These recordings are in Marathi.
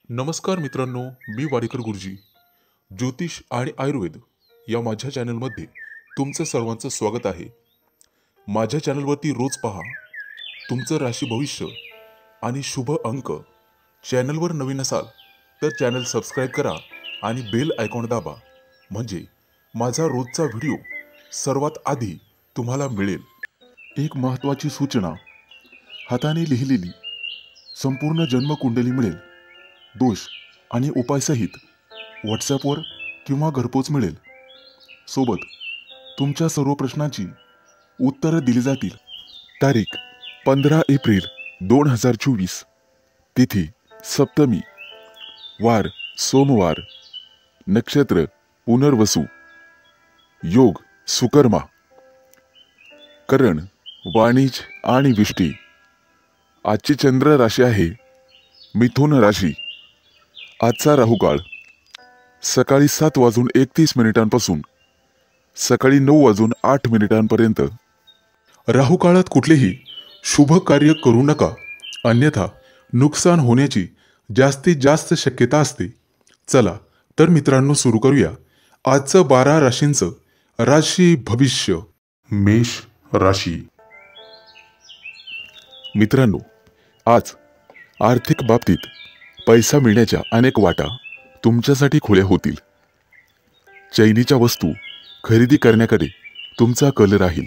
नमस्कार मित्रांनो, मी वाडेकर गुरुजी. ज्योतिष आणि आयुर्वेद या माझ्या चॅनलमध्ये तुमचं सर्वांचं स्वागत आहे. माझ्या चॅनलवरती रोज पहा तुमचं राशी भविष्य आणि शुभ अंक. चॅनलवर नवीन असाल तर चॅनल सबस्क्राईब करा आणि बेल आयकॉन दाबा, म्हणजे माझा रोजचा व्हिडिओ सर्वात आधी तुम्हाला मिळेल. एक महत्त्वाची सूचना: हाताने लिहिलेली संपूर्ण जन्मकुंडली मिळेल. दोष आणि उपायसहित व्हॉट्सॲपवर किंवा घरपोच मिळेल. सोबत तुमच्या सर्व प्रश्नांची उत्तरं दिली जातील. तारीख 15 एप्रिल 2024. तिथी सप्तमी, वार सोमवार, नक्षत्र पुनर्वसू, योग सुकर्मा, करण वाणिज्य आणि विष्टी. आजची चंद्र राशी आहे मिथुन राशी. आजचा राहुकाळ सकाळी 7:31 सकाळी 9:08 राहुकाळात कुठलेही शुभ कार्य करू नका, अन्यथा नुकसान होण्याची जास्तीत जास्त शक्यता असते. चला तर मित्रांनो, सुरू करूया आजचं 12 राशींचं राशी भविष्य. मेष राशी. मित्रांनो, आज आर्थिक बाबतीत पैसा मिळण्याच्या अनेक वाटा तुमच्यासाठी खुल्या होतील. चैनीच्या वस्तू खरेदी करण्याकडे तुमचा कल राहील.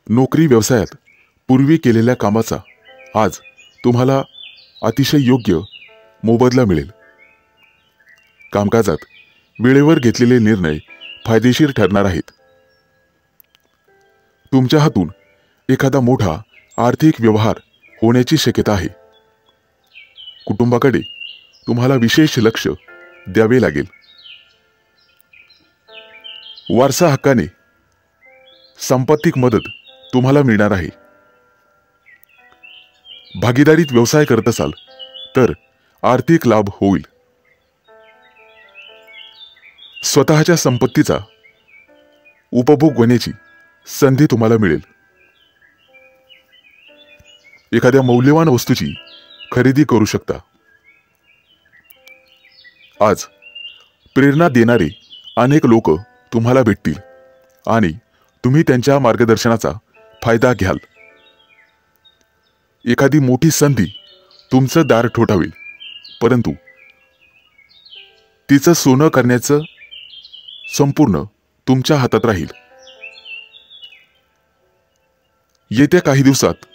नोकरी व्यवसायात पूर्वी केलेल्या कामाचा आज तुम्हाला अतिशय योग्य मोबदला मिळेल. कामकाजात वेळेवर घेतलेले निर्णय फायदेशीर ठरणार आहेत. तुमच्या हातून एखादा मोठा आर्थिक व्यवहार होण्याची शक्यता आहे. कुटुंबाकडे तुम्हाला विशेष लक्ष द्यावे लागेल. वारसा हक्काने संपत्तिक मदत तुम्हाला मिळणार आहे. भागीदारीत व्यवसाय करत असाल तर आर्थिक लाभ होईल. स्वतःच्या संपत्तीचा उपभोग होण्याची संधी तुम्हाला मिळेल. एखाद्या मौल्यवान वस्तूची खरेदी करू शकता. आज प्रेरणा देणारे अनेक लोक तुम्हाला भेटतील आणि तुम्ही त्यांच्या मार्गदर्शनाचा फायदा घ्याल. एखादी मोठी संधी तुमचं दार ठोठावेल, परंतु तिचं सोनं करण्याचं संपूर्ण तुमच्या हातात राहील. येत्या काही दिवसात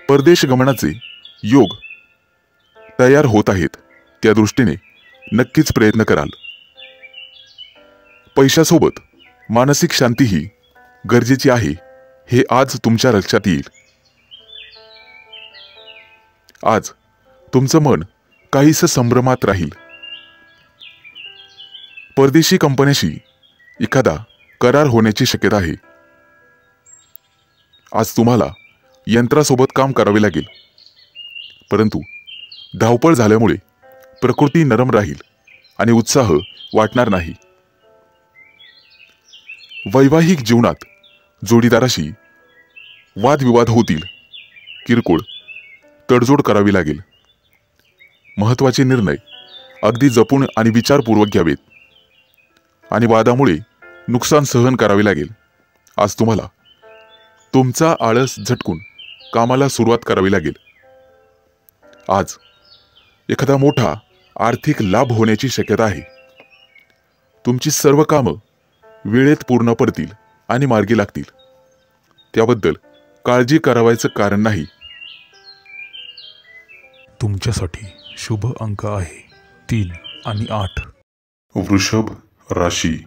परदेश गमनाचे योग तयार होत आहेत. त्या दृष्टीने नक्कीच प्रयत्न कराल. पैशासोबत मानसिक शांतीही गरजेची आहे, हे आज तुमच्या लक्षात येईल. आज तुमचं मन काहीसं संभ्रमात राहील. परदेशी कंपन्याशी एखादा करार होण्याची शक्यता आहे. आज तुम्हाला यंत्रासोबत काम करावे लागेल, परंतु धावपळ झाल्यामुळे प्रकृती नरम राहील आणि उत्साह वाटणार नाही. वैवाहिक जीवनात जोडीदाराशी वादविवाद होतील. किरकोळ तडजोड करावी लागेल. महत्त्वाचे निर्णय अगदी जपून आणि विचारपूर्वक घ्यावेत आणि वादामुळे नुकसान सहन करावे लागेल. आज तुम्हाला तुमचा आळस झटकून कामाला सुरुवात करावी लागेल. आज एखादा मोठा आर्थिक लाभ होण्याची शक्यता आहे. तुमची सर्व कामं वेळेत पूर्ण पडतील आणि मार्गी लागतील. त्याबद्दल काळजी करावयाचं कारण नाही. तुमच्यासाठी शुभ अंक आहे 3 आणि 8. वृषभ राशी.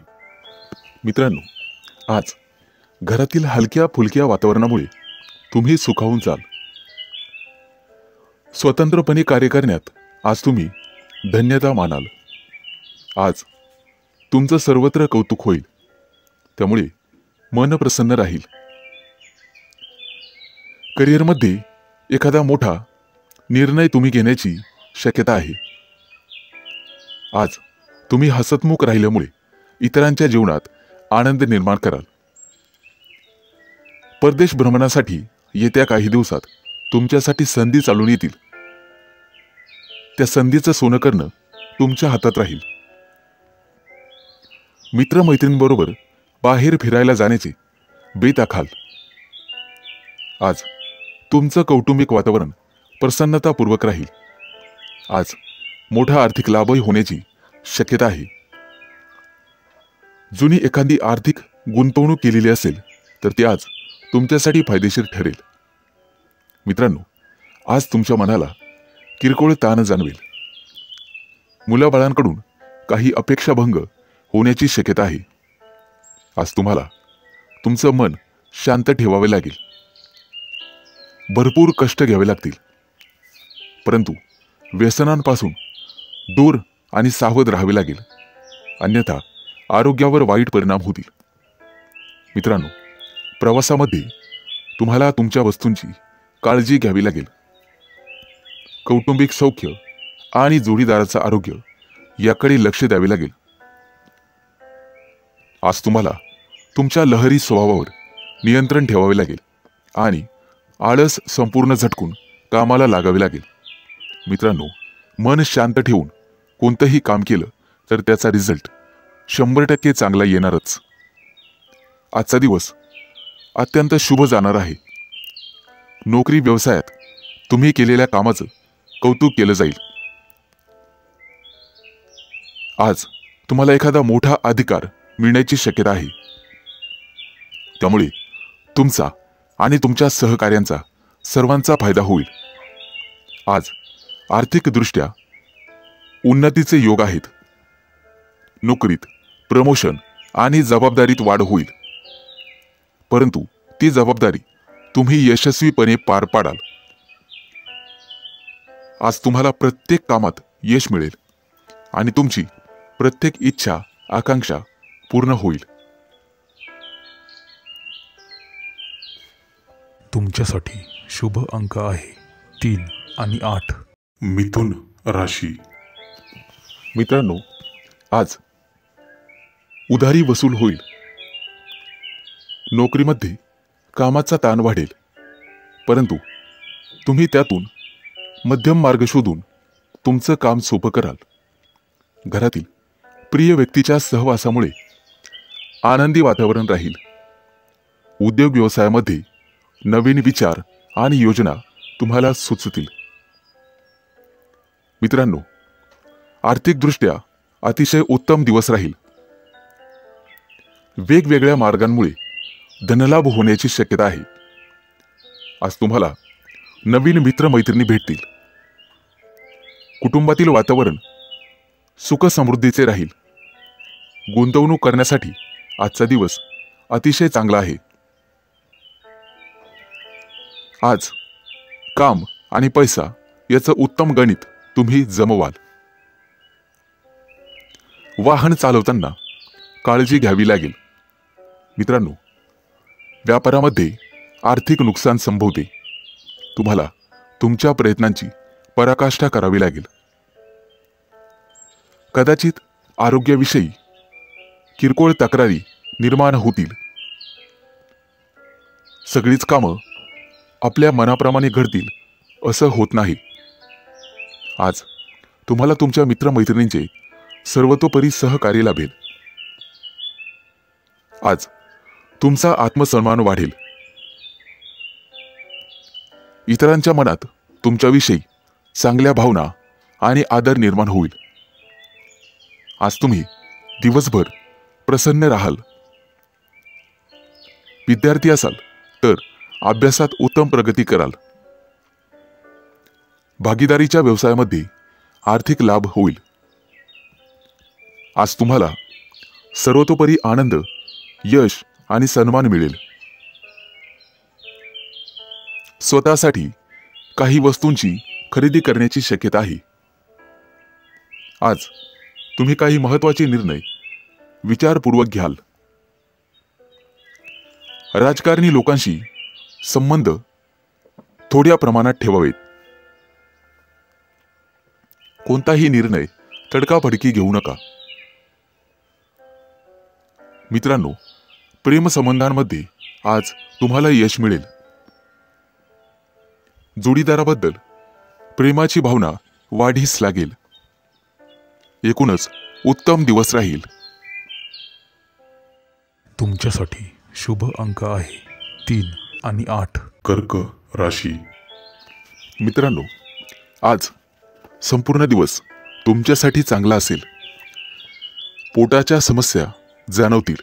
मित्रांनो, आज घरातील हलक्या फुलक्या वातावरणामुळे तुम्ही सुखावून जाल. स्वतंत्रपणे कार्य करण्यात आज तुम्ही धन्यता मानाल. आज तुमचं सर्वत्र कौतुक होईल, त्यामुळे मन प्रसन्न राहील. करिअरमध्ये एखादा मोठा निर्णय तुम्ही घेण्याची शक्यता आहे. आज तुम्ही हसतमुख राहिल्यामुळे इतरांच्या जीवनात आनंद निर्माण कराल. परदेश भ्रमणासाठी येत्या काही दिवसात तुमच्यासाठी संधी चालून येतील. त्या संधीचं सोनं करणं तुमच्या हातात राहील. मित्रमैत्रिणींबरोबर बाहेर फिरायला जाण्याचे बेत आखाल. आज तुमचं कौटुंबिक वातावरण प्रसन्नतापूर्वक राहील. आज मोठा आर्थिक लाभही होण्याची शक्यता आहे. जुनी एखादी आर्थिक गुंतवणूक केलेली असेल तर ती आज तुमच्यासाठी फायदेशीर ठरेल. मित्रांनो, आज तुमच्या मनाला किरकोळ ताण जाणवेल. मुलाबाळांकडून काही अपेक्षाभंग होण्याची शक्यता आहे. आज तुम्हाला तुमचं मन शांत ठेवावे लागेल. भरपूर कष्ट घ्यावे लागतील, परंतु व्यसनांपासून दूर आणि सावध राहावे लागेल, अन्यथा आरोग्यावर वाईट परिणाम होतील. मित्रांनो, प्रवासामध्ये तुम्हाला तुमच्या वस्तूंची काळजी घ्यावी लागेल. कौटुंबिक सौख्य आणि जोडीदाराचं आरोग्य याकडे लक्ष द्यावे लागेल. आज तुम्हाला तुमच्या लहरी स्वभावावर नियंत्रण ठेवावे लागेल आणि आळस संपूर्ण झटकून कामाला लागावे लागेल. मित्रांनो, मन शांत ठेवून कोणतंही काम केलं तर त्याचा रिझल्ट 100% चांगला येणारच. आजचा दिवस अत्यंत शुभ जाणार आहे. नोकरी व्यवसायात तुम्ही केलेल्या कामाचं कौतुक केलं जाईल. आज तुम्हाला एखादा मोठा अधिकार मिळण्याची शक्यता आहे. त्यामुळे तुमचा आणि तुमच्या सहकार्यांचा सर्वांचा फायदा होईल. आज आर्थिकदृष्ट्या उन्नतीचे योग आहेत. नोकरीत प्रमोशन आणि जबाबदारीत वाढ होईल, परंतु ती जबाबदारी तुम्ही यशस्वीपणे पार पाडाल. आज तुम्हाला प्रत्येक कामात यश मिळेल आणि तुमची प्रत्येक इच्छा आकांक्षा पूर्ण होईल. तुमच्यासाठी शुभ अंक आहे 3 आणि 8. मिथुन राशी. मित्रांनो, आज उधारी वसूल होईल. नोकरीमध्ये कामाचा ताण वाढेल, परंतु तुम्ही त्यातून मध्यम मार्ग शोधून तुमचं काम सोपं कराल. घरातील प्रिय व्यक्तीच्या सहवासामुळे आनंदी वातावरण राहील. उद्योग व्यवसायामध्ये नवीन विचार आणि योजना तुम्हाला सुचतील. मित्रांनो, आर्थिकदृष्ट्या अतिशय उत्तम दिवस राहील. वेगवेगळ्या मार्गांमुळे धनलाभ होण्याची शक्यता आहे. आज तुम्हाला नवीन मित्रमैत्रिणी भेटतील. कुटुंबातील वातावरण सुखसमृद्धीचे राहील. गुंतवणूक करण्यासाठी आजचा दिवस अतिशय चांगला आहे. आज काम आणि पैसा याचं उत्तम गणित तुम्ही जमवाल. वाहन चालवताना काळजी घ्यावी लागेल. मित्रांनो, व्यापारामध्ये आर्थिक नुकसान संभवते. तुम्हाला तुमच्या प्रयत्नांची पराकाष्ठा करावी लागेल. कदाचित आरोग्याविषयी किरकोळ तक्रारी निर्माण होतील. सगळीच कामं आपल्या मनाप्रमाणे घडतील असं होत नाही. आज तुम्हाला तुमच्या मित्रमैत्रिणींचे सर्वतोपरी सहकार्य लाभेल. आज तुमचा आत्मसन्मान वाढेल. इतरांच्या मनात तुमच्याविषयी चांगल्या भावना आणि आदर निर्माण होईल. आज तुम्ही दिवसभर प्रसन्न राहाल. विद्यार्थी असाल तर अभ्यासात उत्तम प्रगती कराल. भागीदारीच्या व्यवसायामध्ये आर्थिक लाभ होईल. आज तुम्हाला सर्वतोपरी आनंद, यश आणि सन्मान मिळेल. स्वतःसाठी काही वस्तूंची खरेदी करण्याची शक्यता आहे. आज तुम्ही काही महत्त्वाचे निर्णय विचारपूर्वक घ्याल. राजकारणी लोकांशी संबंध थोड्या प्रमाणात ठेवावेत. कोणताही निर्णय तडकाफडकी घेऊ नका. मित्रांनो, प्रेमसंबंधांमध्ये आज तुम्हाला यश मिळेल. जोडीदाराबद्दल प्रेमाची भावना वाढीस लागेल. एकूणच उत्तम दिवस राहील. तुमच्यासाठी शुभ अंक आहे 3 आणि 8. कर्क राशी. मित्रांनो, आज संपूर्ण दिवस तुमच्यासाठी चांगला असेल. पोटाच्या समस्या जाणवतील,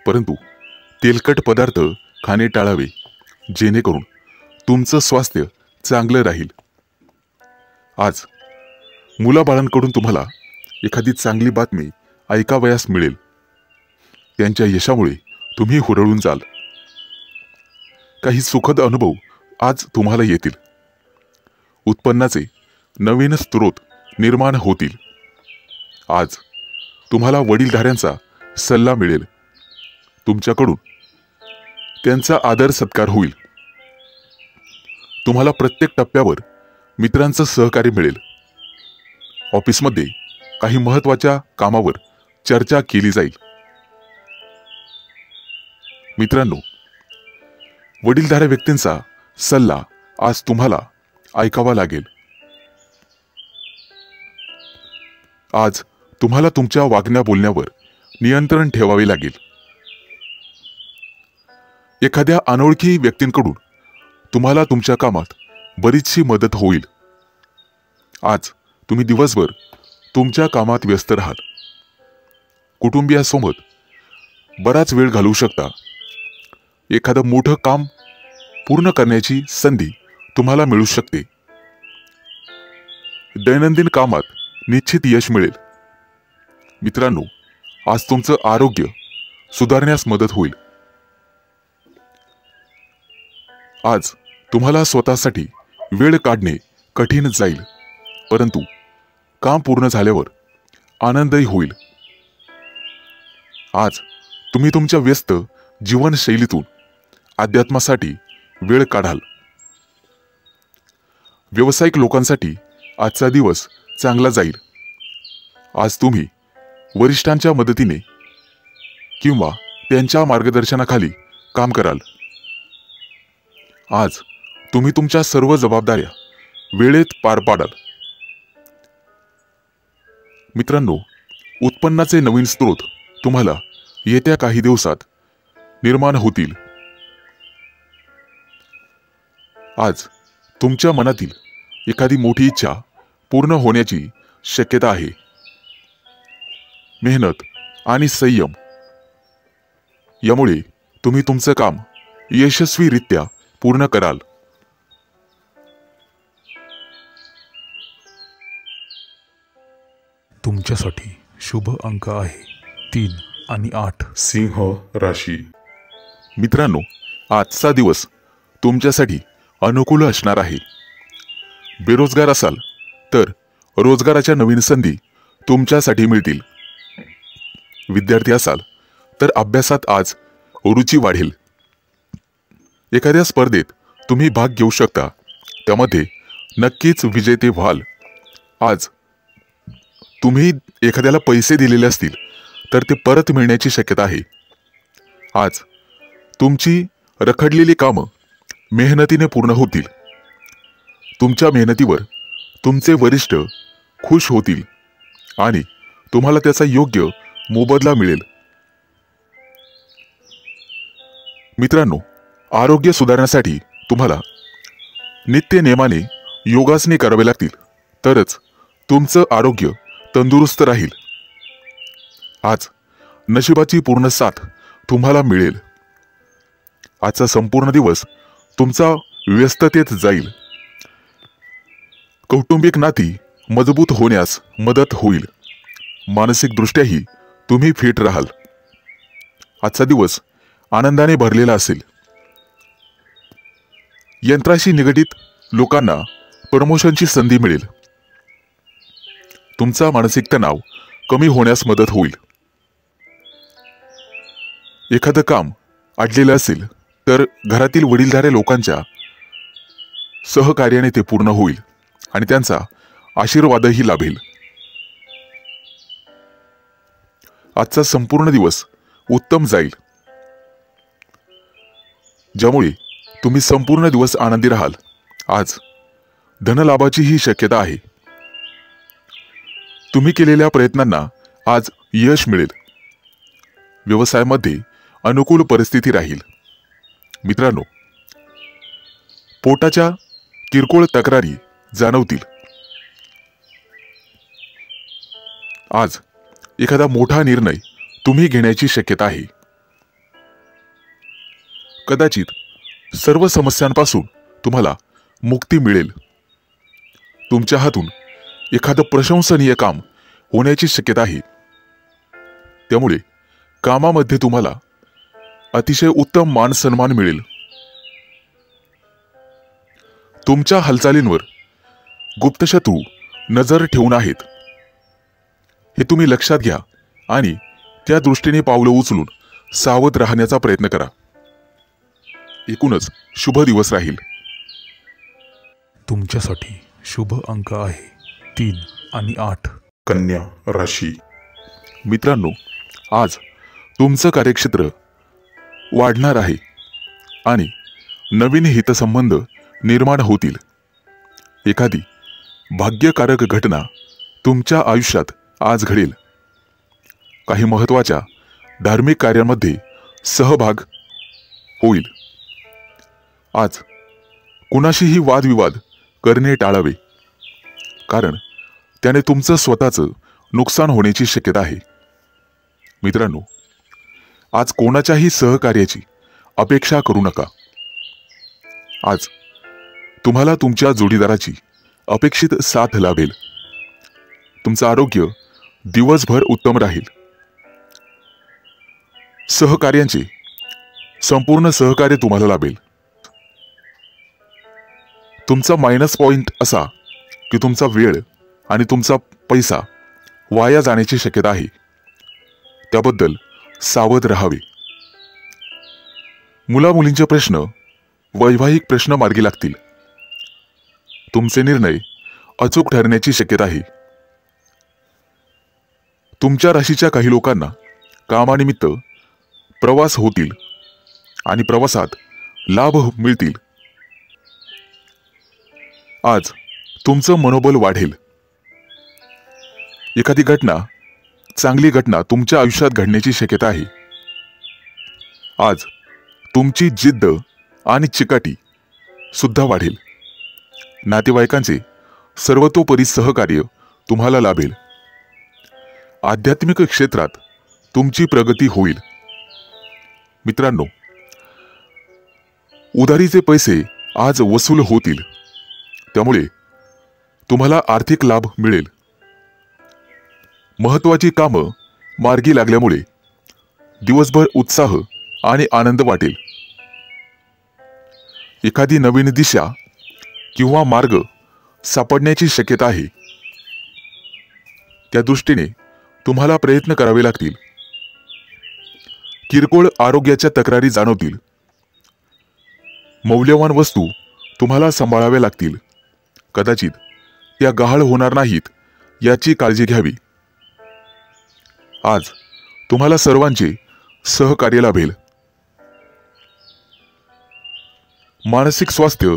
परंतु तेलकट पदार्थ खाणे टाळावे, जेणेकरून तुमचं स्वास्थ्य चांगलं राहील. आज मुलाबाळांकडून तुम्हाला एखादी चांगली बातमी ऐकावयास मिळेल. त्यांच्या यशामुळे तुम्ही हुरळून जाल. काही सुखद अनुभव आज तुम्हाला येतील. उत्पन्नाचे नवीन स्रोत निर्माण होतील. आज तुम्हाला वडीलधाऱ्यांचा सल्ला मिळेल. तुमच्याकडून त्यांचा आदर सत्कार होईल. तुम्हाला प्रत्येक टप्प्यावर मित्रांचं सहकार्य मिळेल. ऑफिसमध्ये काही महत्त्वाच्या कामावर चर्चा केली जाईल. मित्रांनो, वडीलधाऱ्या व्यक्तींचा सल्ला आज तुम्हाला ऐकावा लागेल. आज तुम्हाला तुमच्या वागण्या बोलण्यावर नियंत्रण ठेवावे लागेल. एखाद्या अनोळखी व्यक्तींकडून तुम्हाला तुमच्या कामात बरीचशी मदत होईल. आज तुम्ही दिवसभर तुमच्या कामात व्यस्त राहाल. कुटुंबियासोबत बराच वेळ घालवू शकता. एखादं मोठं काम पूर्ण करण्याची संधी तुम्हाला मिळू शकते. दैनंदिन कामात निश्चित यश मिळेल. मित्रांनो, आज तुमचं आरोग्य सुधारण्यास मदत होईल. आज तुम्हाला स्वतःसाठी वेळ काढणे कठीण जाईल, परंतु काम पूर्ण झाल्यावर आनंदही होईल. आज तुम्ही तुमच्या व्यस्त जीवनशैलीतून अध्यात्मासाठी वेळ काढाल. व्यावसायिक लोकांसाठी आजचा दिवस चांगला जाईल. आज तुम्ही वरिष्ठांच्या मदतीने किंवा त्यांच्या मार्गदर्शनाखाली काम कराल. आज तुम्ही तुमच्या सर्व जबाबदाऱ्या वेळेत पार पाडाल. मित्रांनो, उत्पन्नाचे नवीन स्रोत तुम्हाला येत्या काही दिवसात निर्माण होतील. आज तुमच्या मनातील एखादी मोठी इच्छा पूर्ण होण्याची शक्यता आहे. मेहनत आणि संयम यामुळे तुम्ही तुमचं काम यशस्वीरित्या पूर्ण कराल. तुमच्यासाठी शुभ अंक आहे 3 आणि 8. सिंह राशी. मित्रांनो, आजचा दिवस तुमच्यासाठी अनुकूल असणार आहे. बेरोजगार असाल तर रोजगाराच्या नवीन संधी तुमच्यासाठी मिळतील. विद्यार्थी असाल तर अभ्यासात आज रुची वाढेल. एखाद्या स्पर्धेत तुम्ही भाग घेऊ शकता, त्यामध्ये नक्कीच विजेते व्हाल. आज तुम्ही एखाद्याला पैसे दिलेले असतील तर ते परत मिळण्याची शक्यता आहे. आज तुमची रखडलेली कामं मेहनतीने पूर्ण होतील. तुमच्या मेहनतीवर तुमचे वरिष्ठ खुश होतील आणि तुम्हाला त्याचा योग्य मोबदला मिळेल. मित्रांनो, आरोग्य सुधारण्यासाठी तुम्हाला नित्य नेमाने योगासने करावे लागतील, तरच तुमचं आरोग्य तंदुरुस्त राहील. आज नशिबाची पूर्ण साथ तुम्हाला मिळेल. आजचा संपूर्ण दिवस तुमचा व्यस्ततेत जाईल. कौटुंबिक नाती मजबूत होण्यास मदत होईल. मानसिकदृष्ट्याही तुम्ही फिट राहाल. आजचा दिवस आनंदाने भरलेला असेल. यंत्राशी निगडित लोकांना प्रमोशनची संधी मिळेल. तुमचा मानसिक तणाव कमी होण्यास मदत होईल. एखादं काम अडलेलं असेल तर घरातील वडीलधाऱ्या लोकांच्या सहकार्याने ते पूर्ण होईल आणि त्यांचा आशीर्वादही लाभेल. आजचा संपूर्ण दिवस उत्तम जाईल, ज्यामुळे तुम्ही संपूर्ण दिवस आनंदी राहाल. आज धनलाभाचीही शक्यता आहे. तुम्ही केलेल्या प्रयत्नांना आज यश मिळेल. व्यवसायामध्ये अनुकूल परिस्थिती राहील. मित्रांनो, पोटाच्या किरकोळ तक्रारी जाणवतील. आज एखादा मोठा निर्णय तुम्ही घेण्याची शक्यता आहे. कदाचित सर्व समस्यांपासून तुम्हाला मुक्ती मिळेल. तुमच्या हातून एखादं प्रशंसनीय काम होण्याची शक्यता आहे. त्यामुळे कामामध्ये तुम्हाला अतिशय उत्तम मान सन्मान मिळेल. तुमच्या हालचालींवर गुप्तशत्रू नजर ठेवून आहेत. हे तुम्ही लक्षात घ्या आणि त्या दृष्टीने पावलं उचलून सावध राहण्याचा प्रयत्न करा. एकूणच शुभ दिवस राहील. तुमच्यासाठी शुभ अंक आहे 3 आणि 8. कन्या राशी. मित्रांनो, आज तुमचं कार्यक्षेत्र वाढणार आहे आणि नवीन हितसंबंध निर्माण होतील. एखादी भाग्यकारक घटना तुमच्या आयुष्यात आज घडेल. काही महत्त्वाच्या धार्मिक कार्यांमध्ये सहभाग होईल. आज कुणाशीही वादविवाद करणे टाळावे, कारण त्याने तुमचं स्वतःचं नुकसान होण्याची शक्यता आहे. मित्रांनो, आज कोणाच्याही सहकार्याची अपेक्षा करू नका. आज तुम्हाला तुमच्या जोडीदाराची अपेक्षित साथ लाभेल. तुमचं आरोग्य दिवसभर उत्तम राहील. सहकार्यांचे संपूर्ण सहकार्य तुम्हाला लाभेल. तुमचा मायनस पॉइंट असा की तुमचा वेळ आणि तुमचा पैसा वाया जाण्याची शक्यता आहे. त्याबद्दल सावध राहावे. मुलामुलींचे प्रश्न वैवाहिक प्रश्न मार्गी लागतील. तुमचे निर्णय अचूक ठरण्याची शक्यता आहे. तुमच्या राशीच्या काही लोकांना कामानिमित्त प्रवास होतील आणि प्रवासात लाभ मिळतील. आज तुमचं मनोबल वाढेल. एखादी चांगली घटना तुमच्या आयुष्यात घडण्याची शक्यता आहे. आज तुमची जिद्द आणि चिकाटी सुद्धा वाढेल. नातेवाईकांचे सर्वतोपरी सहकार्य तुम्हाला लाभेल. आध्यात्मिक क्षेत्रात तुमची प्रगती होईल. मित्रांनो, उधारीचे पैसे आज वसूल होतील. त्यामुळे तुम्हाला आर्थिक लाभ मिळेल. महत्त्वाची कामं मार्गी लागल्यामुळे दिवसभर उत्साह आणि आनंद वाटेल. एखादी नवीन दिशा किंवा मार्ग सापडण्याची शक्यता आहे. त्या दृष्टीने तुम्हाला प्रयत्न करावे लागतील. किरकोळ आरोग्याच्या तक्रारी जाणवतील. मौल्यवान वस्तू तुम्हाला सांभाळाव्या लागतील. कदाचित त्या गहाळ होणार नाहीत याची काळजी घ्यावी. आज तुम्हाला सर्वांचे सहकार्य लाभेल. मानसिक स्वास्थ्य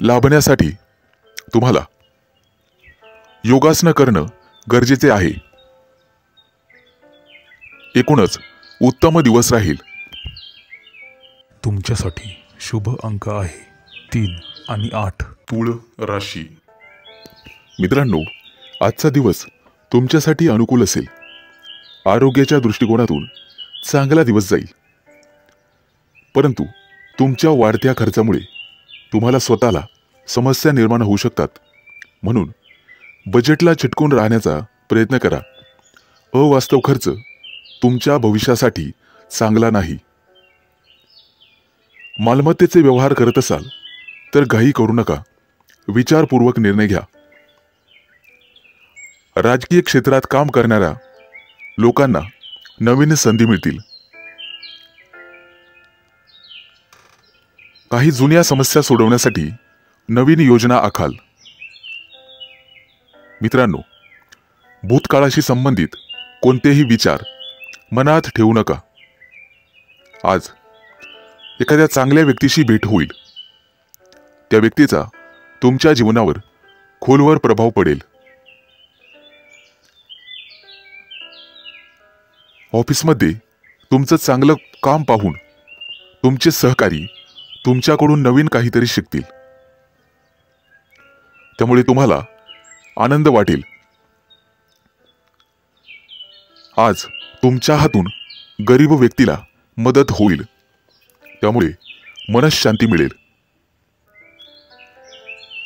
लाभण्यासाठी तुम्हाला योगासनं करणं गरजेचे आहे. एकूणच उत्तम दिवस राहील. तुमच्यासाठी शुभ अंक आहे 3 आणि 8. तुळ राशी. मित्रांनो, आजचा दिवस तुमच्यासाठी अनुकूल असेल. आरोग्याच्या दृष्टिकोनातून चांगला दिवस जाईल. परंतु तुमच्या वाढत्या खर्चामुळे तुम्हाला स्वतःला समस्या निर्माण होऊ शकतात. म्हणून बजेटला चिटकून राहण्याचा प्रयत्न करा. अवास्तव खर्च तुमच्या भविष्यासाठी चांगला नाही. मालमत्तेचे व्यवहार करत असाल तर घाई करू नका. विचारपूर्वक निर्णय घ्या. राजकीय क्षेत्रात काम करणाऱ्या लोकांना नवीन संधी मिळतील. काही जुन्या समस्या सोडवण्यासाठी नवीन योजना आखाल. मित्रांनो, भूतकाळाशी संबंधित कोणतेही विचार मनात ठेवू नका. आज एखाद्या चांगल्या व्यक्तीशी भेट होईल. त्या व्यक्तीचा तुमच्या जीवनावर खोलवर प्रभाव पडेल. ऑफिसमध्ये तुमचं चांगलं काम पाहून तुमचे सहकारी तुमच्याकडून नवीन काहीतरी शिकतील, त्यामुळे तुम्हाला आनंद वाटेल. आज तुमच्या हातून गरीब व्यक्तीला मदत होईल, त्यामुळे मनःशांती मिळेल.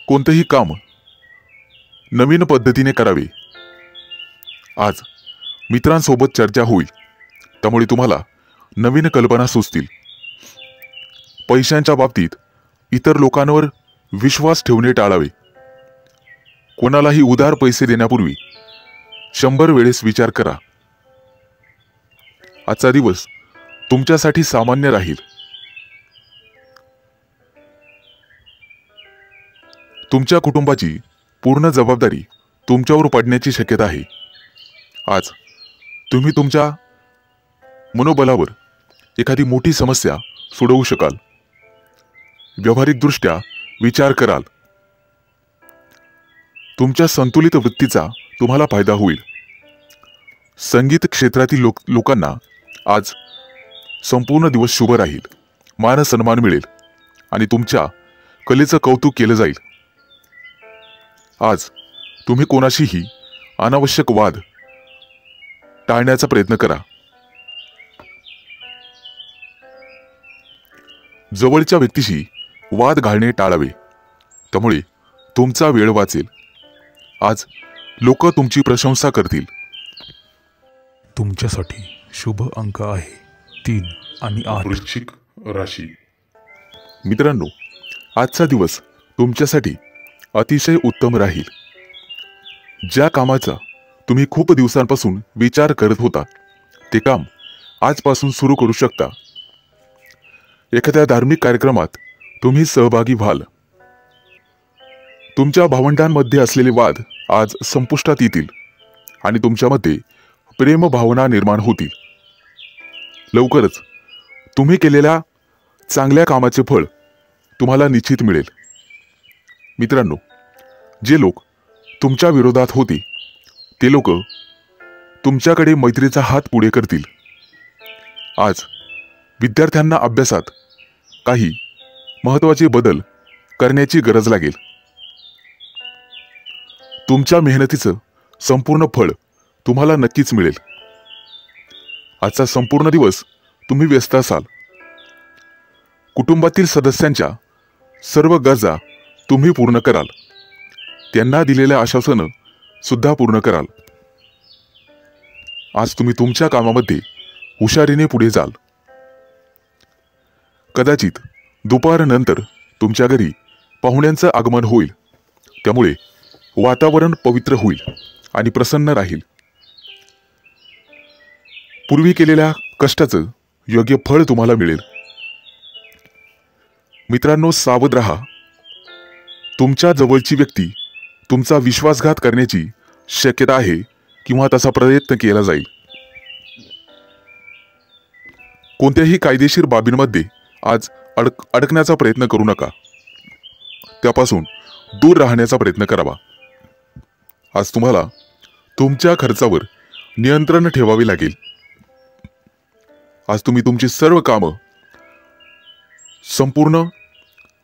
कोणतेही काम नवीन पद्धतीने करावे. आज मित्रांसोबत चर्चा होईल, त्यामुळे तुम्हाला नवीन कल्पना सुचतील. पैशांच्या बाबतीत इतर लोकांवर विश्वास ठेवणे टाळावे. कोणालाही उधार पैसे देण्यापूर्वी 100 वेळेस विचार करा. आजचा दिवस तुमच्यासाठी सामान्य राहील. तुमच्या कुटुंबाची पूर्ण जबाबदारी तुमच्यावर पडण्याची शक्यता आहे. आज तुम्ही तुमच्या मनोबलावर एखादी मोठी समस्या सोडवू शकाल. व्यावहारिकदृष्ट्या विचार कराल. तुमच्या संतुलित वृत्तीचा तुम्हाला फायदा होईल. संगीत क्षेत्रातील लोकांना आज संपूर्ण दिवस शुभ राहील. मान सन्मान मिळेल आणि तुमच्या कलेचं कौतुक केलं जाईल. आज तुम्ही कोणाशीही अनावश्यक वाद टाळण्याचा प्रयत्न करा. जवळच्या व्यक्तीशी वाद घालणे टाळावे, त्यामुळे तुमचा वेळ वाचेल. आज लोक तुमची प्रशंसा करतील. तुमच्यासाठी शुभ अंक आहे 3 आणि 8. वृश्चिक राशी. मित्रांनो, आजचा दिवस तुमच्यासाठी अतिशय उत्तम राहील. ज्या कामाचा तुम्ही खूप दिवसांपासून विचार करत होता ते काम आजपासून सुरू करू शकता. एखाद्या धार्मिक कार्यक्रमात तुम्ही सहभागी व्हाल. तुमच्या भावंडांमध्ये असलेले वाद आज संपुष्टात येतील आणि तुमच्यामध्ये प्रेम भावना निर्माण होतील. लवकरच तुम्ही केलेल्या चांगल्या कामाचे फळ तुम्हाला निश्चित मिळेल. मित्रांनो, जे लोक तुमच्या विरोधात होते ते लोक तुमच्याकडे मैत्रीचा हात पुढे करतील. आज विद्यार्थ्यांना अभ्यासात काही महत्त्वाचे बदल करण्याची गरज लागेल. तुमच्या मेहनतीचं संपूर्ण फळ तुम्हाला नक्कीच मिळेल. आजचा संपूर्ण दिवस तुम्ही व्यस्त असाल. कुटुंबातील सदस्यांच्या सर्व गरजा तुम्ही पूर्ण कराल. त्यांना दिलेल्या आश्वासनं सुद्धा पूर्ण कराल. आज तुम्ही तुमच्या कामामध्ये हुशारीने पुढे जाल. कदाचित दुपारनंतर तुमच्या घरी पाहुण्यांचं आगमन होईल, त्यामुळे वातावरण पवित्र होईल आणि प्रसन्न राहील. पूर्वी केलेल्या कष्टाचं योग्य फळ तुम्हाला मिळेल. मित्रांनो, सावध राहा. तुमच्या जवळची व्यक्ती तुमचा विश्वासघात करण्याची शक्यता आहे किंवा तसा प्रयत्न केला जाईल. कोणत्याही कायदेशीर बाबींमध्ये आज अडकण्याचा प्रयत्न करू नका. त्यापासून दूर राहण्याचा प्रयत्न करावा. आज तुम्हाला तुमच्या खर्चावर नियंत्रण ठेवावे लागेल. आज तुम्ही तुमची सर्व कामं संपूर्ण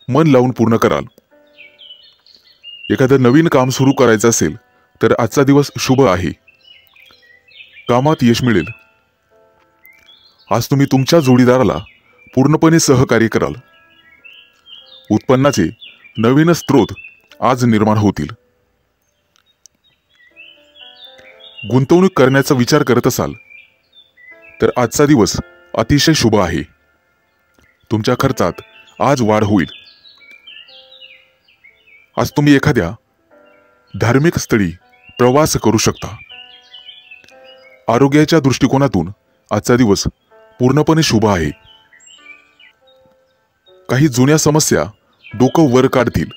मन लावून पूर्ण कराल. एखादं नवीन काम सुरू करायचं असेल तर आजचा दिवस शुभ आहे. कामात यश मिळेल. आज तुम्ही तुमच्या जोडीदाराला पूर्णपणे सहकार्य कराल. उत्पन्नाचे नवीन स्रोत आज निर्माण होतील. गुंतवणूक करण्याचा विचार करत असाल तर आजचा दिवस अतिशय शुभ आहे. तुमच्या खर्चात आज वाढ होईल. आज तुम्ही एखाद्या धार्मिक स्थळी प्रवास करू शकता. आरोग्याच्या दृष्टिकोनातून आजचा दिवस पूर्णपणे शुभ आहे. काही जुन्या समस्या डोकं वर काढतील.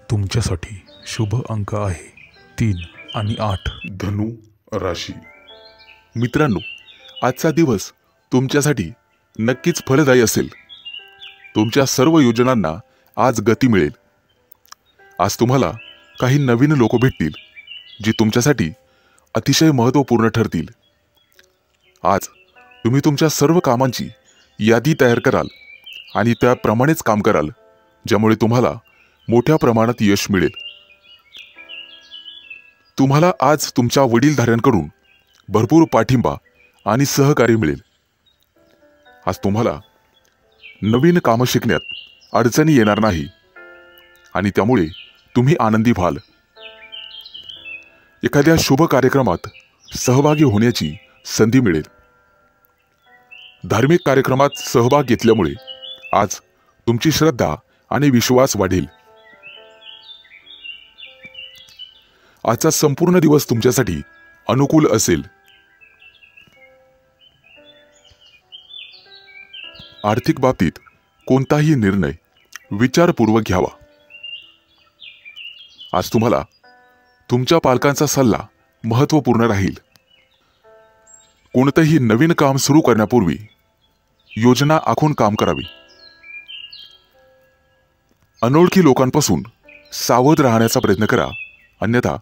तुमच्यासाठी शुभ अंक आहे 3 आणि 8. धनु राशी. मित्रांनो, आजचा दिवस तुमच्यासाठी नक्कीच फलदायी असेल. तुमच्या सर्व योजनांना आज गती मिळेल. आज तुम्हाला काही नवीन लोक भेटतील जे तुमच्यासाठी अतिशय महत्त्वपूर्ण ठरतील. आज तुम्ही तुमच्या सर्व कामांची यादी तयार कराल आणि त्याप्रमाणेच काम कराल, ज्यामुळे तुम्हाला मोठ्या प्रमाणात यश मिळेल. तुम्हाला आज तुमच्या वडीलधाऱ्यांकडून भरपूर पाठिंबा आणि सहकार्य मिळेल. आज तुम्हाला नवीन कामं शिकण्यात अडचणी येणार नाही आणि त्यामुळे तुम्ही आनंदी व्हाल. एखाद्या शुभ कार्यक्रमात सहभागी होण्याची संधी मिळेल. धार्मिक कार्यक्रमात सहभाग घेतल्यामुळे आज तुमची श्रद्धा आणि विश्वास वाढेल. आजचा संपूर्ण दिवस तुमच्यासाठी अनुकूल असेल. आर्थिक बाबतीत कोणताही निर्णय विचारपूर्वक घ्यावा. आज तुम्हाला तुमच्या पालकांचा सल्ला महत्त्वपूर्ण राहील. कोणतेही नवीन काम सुरू करण्यापूर्वी योजना आखून काम करावे. अनोळखी लोकांपासून सावध राहण्याचा प्रयत्न करा, अन्यथा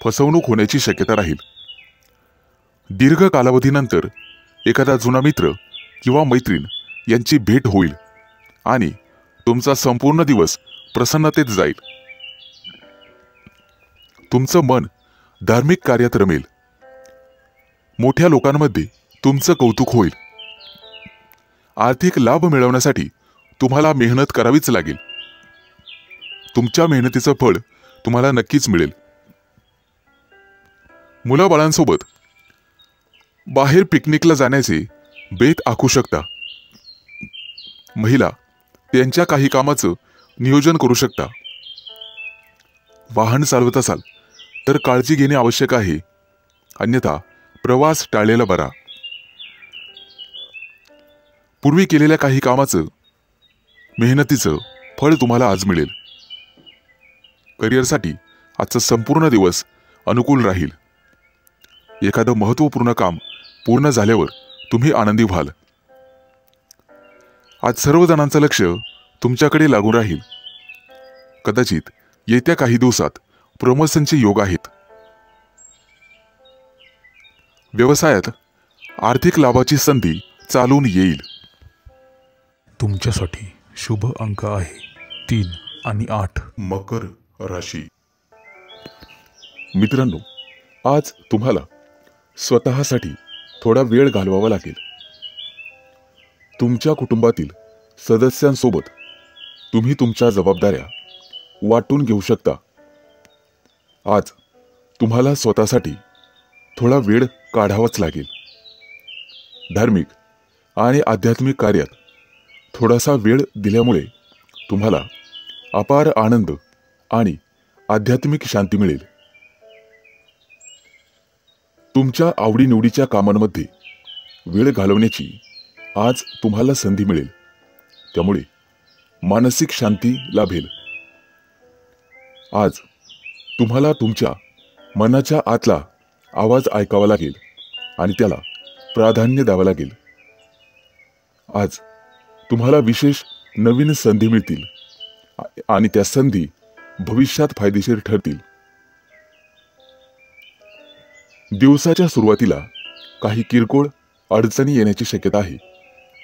फसवणूक होण्याची शक्यता राहील. दीर्घ कालावधीनंतर एखादा जुना मित्र किंवा मैत्रीण यांची भेट होईल आणि तुमचा संपूर्ण दिवस प्रसन्नतेत जाईल. तुमचं मन धार्मिक कार्यात रमेल. मोठ्या लोकांमध्ये तुमचं कौतुक होईल. आर्थिक लाभ मिळवण्यासाठी तुम्हाला मेहनत करावीच लागेल. तुमच्या मेहनतीचं फळ तुम्हाला नक्कीच मिळेल. मुलाबाळांसोबत बाहेर पिकनिकला जाण्याचे बेत आखू शकता. महिला त्यांच्या काही कामाचं नियोजन करू शकता. वाहन चालवत असाल तर काळजी घेणे आवश्यक आहे, अन्यथा प्रवास टाळलेला बरा. पूर्वी केलेल्या काही कामाचं मेहनतीचं फळ तुम्हाला आज मिळेल. करिअरसाठी आजचा संपूर्ण दिवस अनुकूल राहील. एखादं महत्त्वपूर्ण काम पूर्ण झाल्यावर तुम्ही आनंदी व्हाल. आज सर्व जणांचं लक्ष तुमच्याकडे लागून राहील. कदाचित येत्या काही दिवसात प्रमोशनचे योग आहेत. व्यवसायात आर्थिक लाभाची संधी चालून येईल. तुमच्यासाठी शुभ अंक आहे 3 आणि 8. मकर राशी. मित्रांनो, आज तुम्हाला स्वतःसाठी थोडा वेळ घालवावा लागेल. तुमच्या कुटुंबातील सदस्यांसोबत तुम्ही तुमच्या जबाबदाऱ्या वाटून घेऊ शकता. आज तुम्हाला स्वतःसाठी थोडा वेळ काढावाच लागेल. धार्मिक आणि आध्यात्मिक कार्यात थोडासा वेळ दिल्यामुळे तुम्हाला अपार आनंद आणि आध्यात्मिक शांती मिळेल. तुमच्या आवडीनिवडीच्या कामांमध्ये वेळ घालवण्याची आज तुम्हाला संधी मिळेल. त्यामुळे मानसिक शांती लाभेल. आज तुम्हाला तुमच्या मनाच्या आतला आवाज ऐकावा लागेल आणि त्याला प्राधान्य द्यावं लागेल. आज तुम्हाला विशेष नवीन संधी मिळतील आणि त्या संधी भविष्यात फायदेशीर ठरतील. दिवसाच्या सुरुवातीला काही किरकोळ अडचणी येण्याची शक्यता आहे,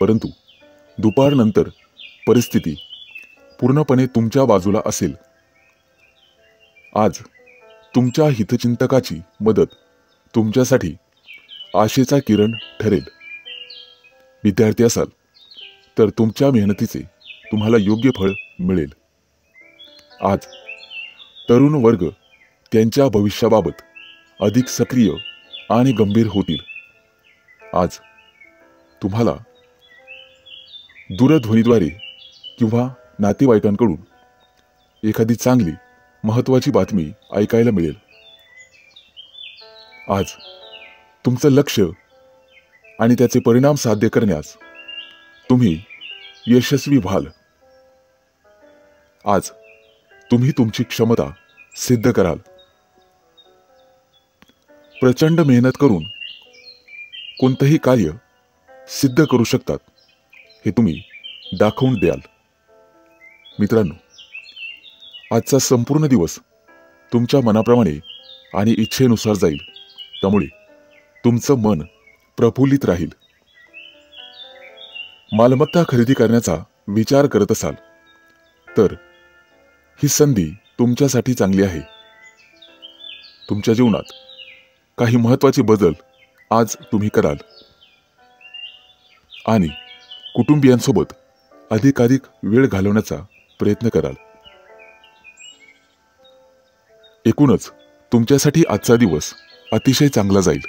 परंतु दुपारनंतर परिस्थिती पूर्णपणे तुमच्या बाजूला असेल. आज तुमच्या हितचिंतकाची मदत तुमच्यासाठी आशेचा किरण ठरेल. विद्यार्थी असाल तर तुमच्या मेहनतीचे तुम्हाला योग्य फळ मिळेल. आज तरुण वर्ग त्यांच्या भविष्याबाबत अधिक सक्रिय आणि गंभीर होतील. आज तुम्हाला दूरध्वनीद्वारे किंवा नातेवाईकांकडून एखादी चांगली महत्त्वाची बातमी ऐकायला मिळेल. आज तुमचं लक्ष आणि त्याचे परिणाम साध्य करण्यास तुम्ही यशस्वी व्हाल. आज तुम्ही तुमची क्षमता सिद्ध कराल. प्रचंड मेहनत करून कोणतंही कार्य सिद्ध करू शकतात हे तुम्ही दाखवून द्याल. मित्रांनो, आजचा संपूर्ण दिवस तुमच्या मनाप्रमाणे आणि इच्छेनुसार जाईल. त्यामुळे तुमचं मन प्रफुल्लित राहील. मालमत्ता खरेदी करण्याचा विचार करत असाल तर ही संधी तुमच्यासाठी चांगली आहे. तुमच्या जीवनात काही महत्त्वाचे बदल आज तुम्ही कराल आणि कुटुंबियांसोबत अधिकाधिक वेळ घालवण्याचा प्रयत्न कराल. एकूणच तुमच्यासाठी आजचा दिवस अतिशय चांगला जाईल.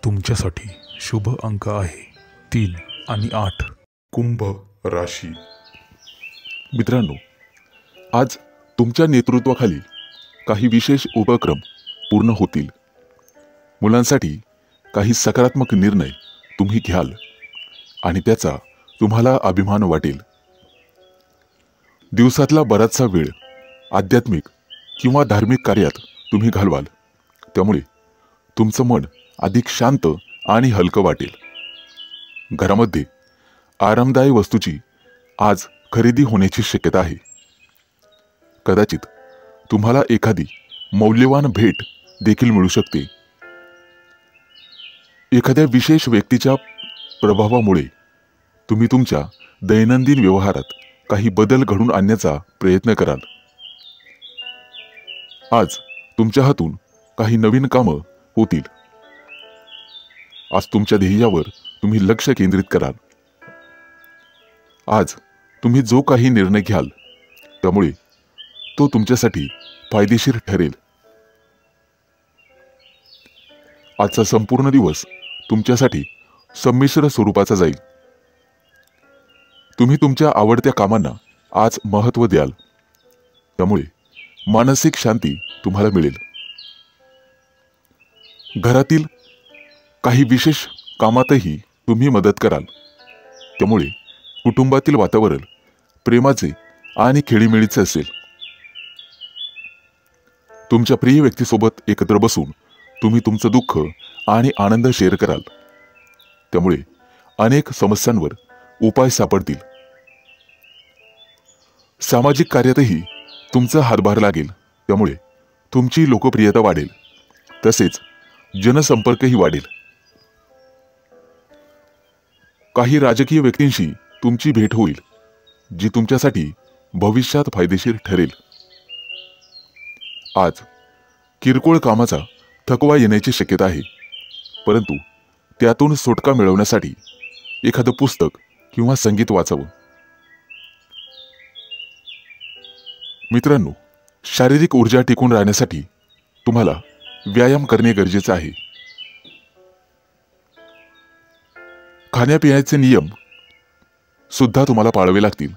तुमच्यासाठी शुभ अंक आहे 3 आणि 8. कुंभ राशी. मित्रांनो, आज तुमच्या नेतृत्वाखाली काही विशेष उपक्रम पूर्ण होतील. मुलांसाठी काही सकारात्मक निर्णय तुम्ही घ्याल आणि त्याचा तुम्हाला अभिमान वाटेल. दिवसातला बराचसा वेळ आध्यात्मिक किंवा धार्मिक कार्यात तुम्ही घालवाल. त्यामुळे तुमचं मन अधिक शांत आणि हलकं वाटेल. घरामध्ये आरामदायी वस्तूची आज खरेदी होण्याची शक्यता आहे. कदाचित तुम्हाला एखादी मौल्यवान भेट देखील मिळू शकते. एखाद्या विशेष व्यक्तीच्या प्रभावामुळे तुम्ही तुमच्या दैनंदिन व्यवहारात काही बदल घडवून आणण्याचा प्रयत्न कराल. आज तुमच्या हातून काही नवीन कामं होतील. आज तुमच्या ध्येयावर तुम्ही लक्ष केंद्रित कराल. आज तुम्ही जो काही निर्णय घ्याल त्यामुळे तो तुमच्यासाठी फायदेशीर ठरेल. आजचा संपूर्ण दिवस तुमच्यासाठी संमिश्र स्वरूपाचा जाईल. तुम्ही तुमच्या आवडत्या कामांना आज महत्त्व द्याल. त्यामुळे मानसिक शांती तुम्हाला मिळेल. घरातील काही विशेष कामातही तुम्ही मदत कराल. त्यामुळे कुटुंबातील वातावरण प्रेमाचे आणि खेळीमेळीचे असेल. तुमच्या प्रिय व्यक्तीसोबत एकत्र बसून तुम्ही तुमचं दुःख आणि आनंद शेअर कराल. त्यामुळे अनेक समस्यांवर उपाय सापडतील. सामाजिक कार्यातही तुमचा हातभार लागेल. त्यामुळे तुमची लोकप्रियता वाढेल. तसेच जनसंपर्कही वाढेल. काही राजकीय व्यक्तींशी तुमची भेट होईल जी तुमच्यासाठी भविष्यात फायदेशीर ठरेल. आज किरकोळ कामाचा थकवा येण्याची शक्यता आहे. परंतु त्यातून सुटका मिळवण्यासाठी एखादं पुस्तक किंवा संगीत वाचावं. मित्रांनो, शारीरिक ऊर्जा टिकून राहण्यासाठी तुम्हाला व्यायाम करणे गरजेचे आहे. खाण्यापिण्याचे नियम सुद्धा तुम्हाला पाळावे लागतील.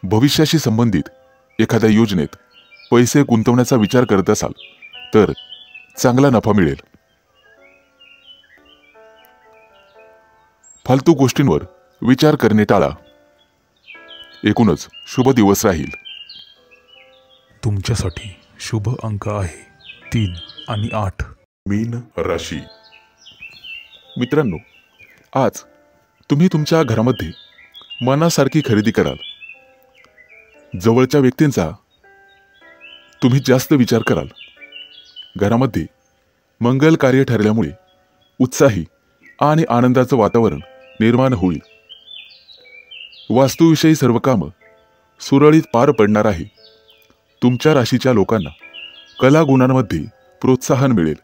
भविष्याशी संबंधित एखाद्या योजनेत पैसे गुंतवण्याचा विचार करत असाल तर चांगला नफा मिळेल. फालतू गोष्टींवर विचार करणे टाळा. एकूणच शुभ दिवस राहील. तुमच्यासाठी शुभ अंक आहे 3 आणि 8. मीन राशी. मित्रांनो, आज तुम्ही तुमच्या घरामध्ये मनासारखी खरेदी कराल. जवळच्या व्यक्तींचा तुम्ही जास्त विचार कराल. घरामध्ये मंगल कार्य ठरल्यामुळे उत्साही आणि आनंदाचं वातावरण निर्माण होईल. वास्तूविषयी सर्व कामं सुरळीत पार पडणार आहे. तुमच्या राशीच्या लोकांना कला गुणांमध्ये प्रोत्साहन मिळेल.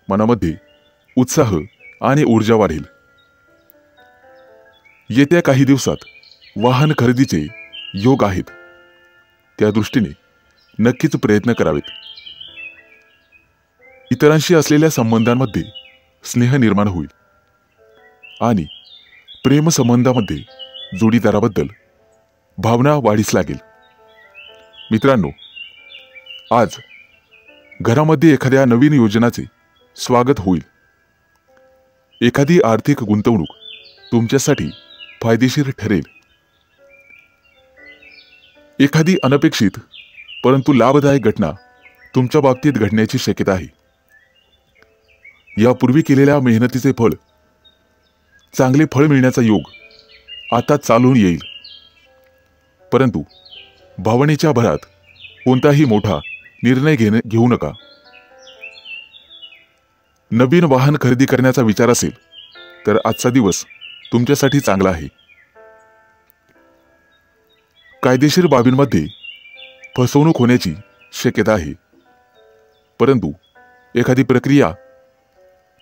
मनामध्ये उत्साह आणि ऊर्जा वाढेल. येत्या काही दिवसात वाहन खरेदीचे योग आहेत. त्या दृष्टीने नक्कीच प्रयत्न करावेत. इतरांशी असलेल्या संबंधांमध्ये स्नेह निर्माण होईल आणि प्रेमसंबंधामध्ये जोडीदाराबद्दल भावना वाढीस लागेल. मित्रांनो, आज घरामध्ये एखाद्या नवीन योजनाचे स्वागत होईल. एखादी आर्थिक गुंतवणूक तुमच्यासाठी फायदेशीर ठरेल. एखादी अनपेक्षित परंतु लाभदायक घटना तुमच्या बाबतीत घडण्याची शक्यता आहे. यापूर्वी केलेल्या मेहनतीचे फळ, चांगले फळ मिळण्याचा योग आता चालून येईल. परंतु भावनेच्या भरात कोणताही मोठा निर्णय घेऊ नका. नवीन वाहन खरेदी करण्याचा विचार असेल तर आजचा दिवस तुमच्यासाठी चांगला आहे. कायदेशीर बाबींमध्ये फसवणूक होण्याची शक्यता आहे, परंतु एखादी प्रक्रिया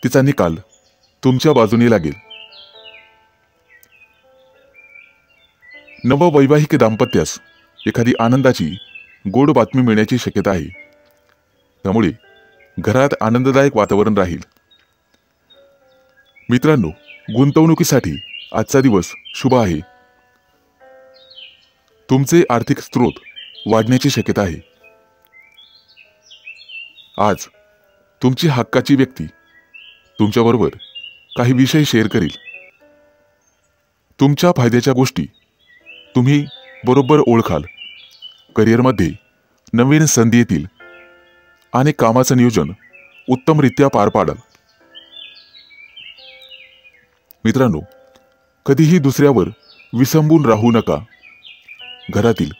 तिचा निकाल तुमच्या बाजूने लागेल. नववैवाहिक दाम्पत्यास एखादी आनंदाची गोड बातमी मिळण्याची शक्यता आहे, त्यामुळे घरात आनंददायक वातावरण राहील. मित्रांनो, गुंतवणुकीसाठी आजचा दिवस शुभ आहे. तुमचे आर्थिक स्रोत वाढण्याची शक्यता आहे. आज तुमची हक्काची व्यक्ती तुमच्याबरोबर काही विषय शेअर करील. तुमच्या फायद्याच्या गोष्टी तुम्ही बरोबर ओळखाल. करिअरमध्ये नवीन संधी येतील आणि कामाचं नियोजन उत्तमरित्या पार पाडाल. मित्रांनो, कधीही दुसऱ्यावर विसंबून राहू नका. घरातील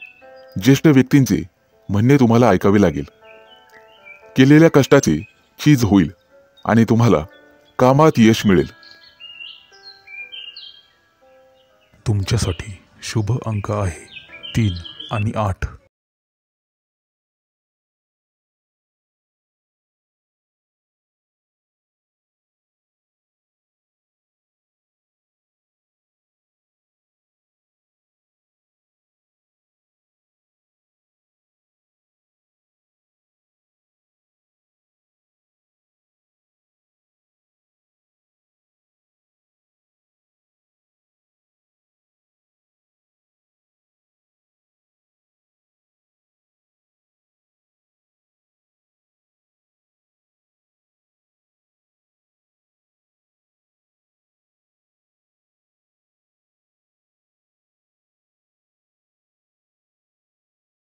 ज्येष्ठ व्यक्तींचे म्हणणे तुम्हाला ऐकावे लागेल. केलेल्या कष्टाचे चीज होईल आणि तुम्हाला कामात यश मिळेल. तुमच्यासाठी शुभ अंक आहे 3 आणि 8.